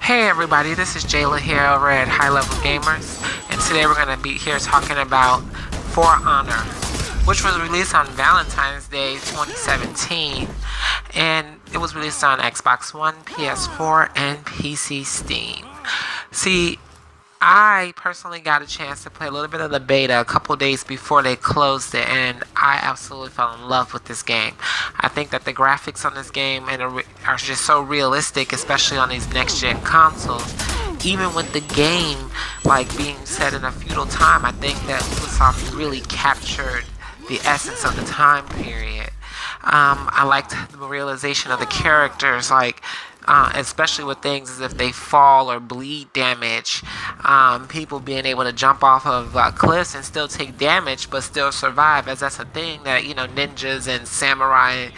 Hey everybody, this is Jayla here over at High Level Gamers, and today we're going to be here talking about For Honor, which was released on Valentine's Day 2017, and it was released on Xbox One, PS4, and PC Steam. See, I personally got a chance to play a little bit of the beta a couple days before they closed it, and I absolutely fell in love with this game. I think that the graphics on this game are just so realistic, especially on these next-gen consoles. Even with the game like being set in a feudal time, I think that Ubisoft really captured the essence of the time period. I liked the realization of the characters, like especially with things as if they fall or bleed damage, people being able to jump off of cliffs and still take damage but still survive, as that's a thing that ninjas and samurai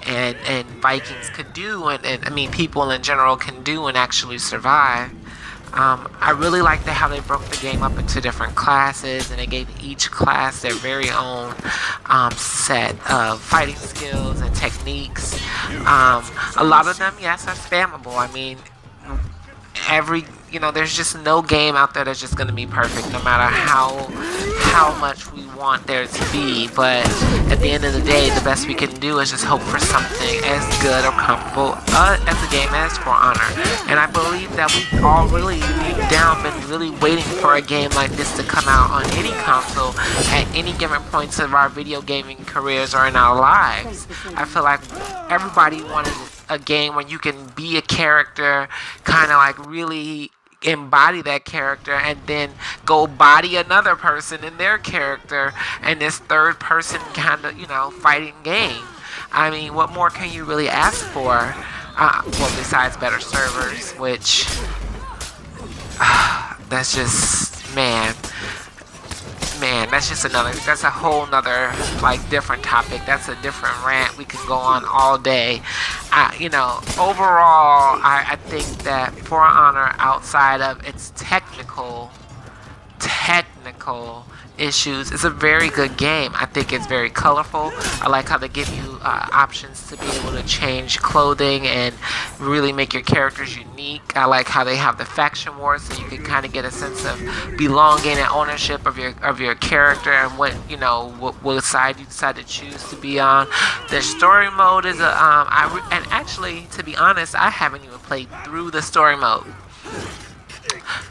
and Vikings could do, and I mean people in general can do and actually survive. I really liked how they broke the game up into different classes, and they gave each class their very own set of fighting skills and techniques. A lot of them, yes, are spammable. I mean, there's just no game out there that's just going to be perfect, no matter how much we want there to be. But at the end of the day, the best we can do is just hope for something as good or comfortable as the game as For Honor. And I believe that we've all really deep down been really waiting for a game like this to come out on any console at any given points of our video gaming careers or in our lives. I feel like everybody wanted a game where you can be a character, kind of like really embody that character, and then go body another person in their character, and this third person kind of fighting game. I mean, what more can you really ask for? Well, besides better servers, which that's just that's a whole nother different topic. That's a different rant. We could go on all day. Overall, I think that For Honor, outside of its technical issues, is a very good game. I think it's very colorful. I like how they give you options to be able to change clothing and really make your characters unique. I like how they have the faction wars, so you can kind of get a sense of belonging and ownership of your character and what side you decide to choose to be on. The story mode is and actually, to be honest, I haven't even played through the story mode.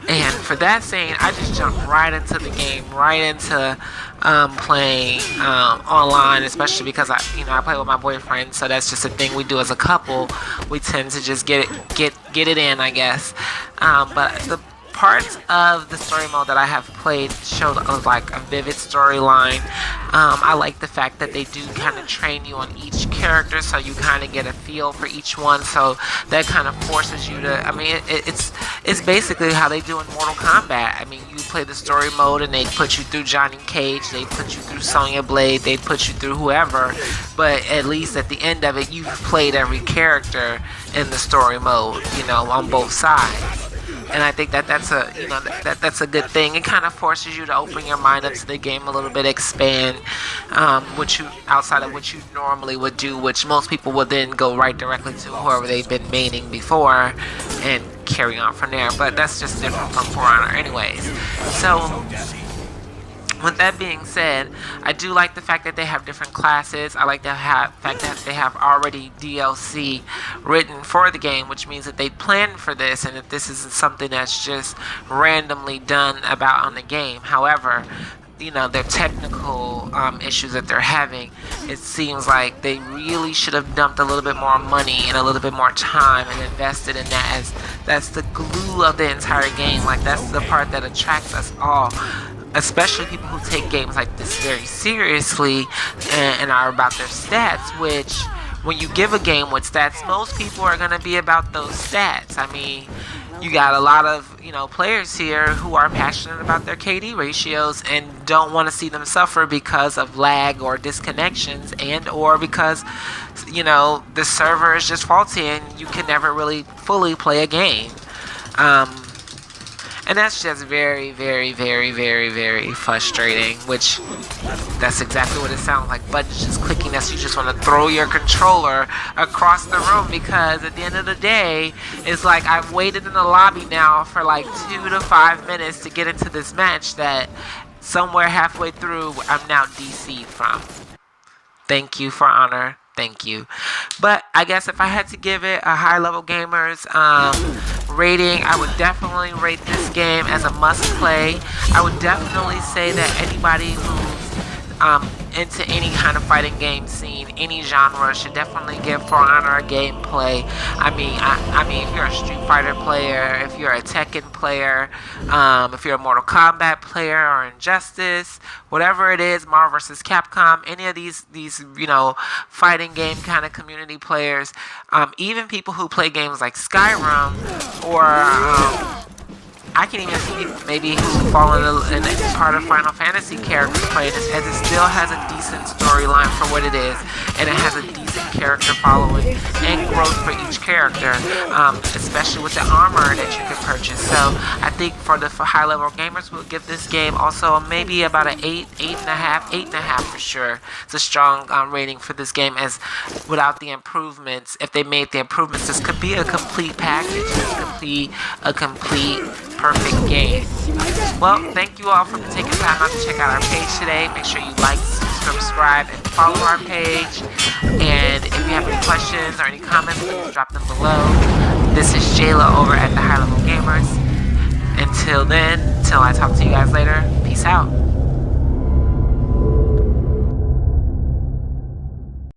And for that saying, I just jumped right into the game, right into playing online, especially because I play with my boyfriend, so that's just a thing we do as a couple. We tend to just get it in, I guess. But the parts of the story mode that I have played showed a vivid storyline. I like the fact that they do kind of train you on each character, so you kind of get a feel for each one. So that kind of forces you to. I mean, it's basically how they do in Mortal Kombat. I mean, you play the story mode, and they put you through Johnny Cage, they put you through Sonya Blade, they put you through whoever. But at least at the end of it, you've played every character in the story mode, on both sides. And I think that's a good thing. It kind of forces you to open your mind up to the game a little bit, expand outside of what you normally would do, which most people would then go right directly to whoever they've been maining before and carry on from there. But that's just different from For Honor anyways. So with that being said, I do like the fact that they have different classes. I like the fact that they have already DLC written for the game, which means that they planned for this and that this isn't something that's just randomly done about on the game. However, their technical issues that they're having, it seems like they really should have dumped a little bit more money and a little bit more time and invested in that, as that's the glue of the entire game. That's the part that attracts us all, especially people who take games like this very seriously and are about their stats, which when you give a game with stats, most people are going to be about those stats. I mean, you got a lot of players here who are passionate about their KD ratios and don't want to see them suffer because of lag or disconnections, and or because the server is just faulty and you can never really fully play a game. And that's just very, very, very, very, very frustrating, which that's exactly what it sounds like. Buttons just clicking, that's you just want to throw your controller across the room, because at the end of the day, it's like I've waited in the lobby now for like 2 to 5 minutes to get into this match that somewhere halfway through I'm now DC'd from. Thank you, For Honor. Thank you. But I guess if I had to give it a High Level Gamers rating, I would definitely rate this game as a must play. I would definitely say that anybody who's into any kind of fighting game scene, any genre, should definitely give For Honor a gameplay. I mean, if you're a Street Fighter player, if you're a Tekken player, if you're a Mortal Kombat player or Injustice, whatever it is, Marvel vs. Capcom, any of these fighting game kind of community players, even people who play games like Skyrim or I can even see maybe who fall in part of Final Fantasy characters playing this, as it still has a decent storyline for what it is, and it has a decent character following and growth for each character, especially with the armor that you can purchase. So I think for High Level Gamers, we'll give this game also maybe about an 8.5 for sure. It's a strong rating for this game, as without the improvements, if they made the improvements, this could be a complete package. This could be a complete perfect game. Well, thank you all for taking time out to check out our page today. Make sure you like, subscribe, and follow our page. And if you have any questions or any comments, please drop them below. This is Jayla over at the High Level Gamers. Until then, till I talk to you guys later, peace out.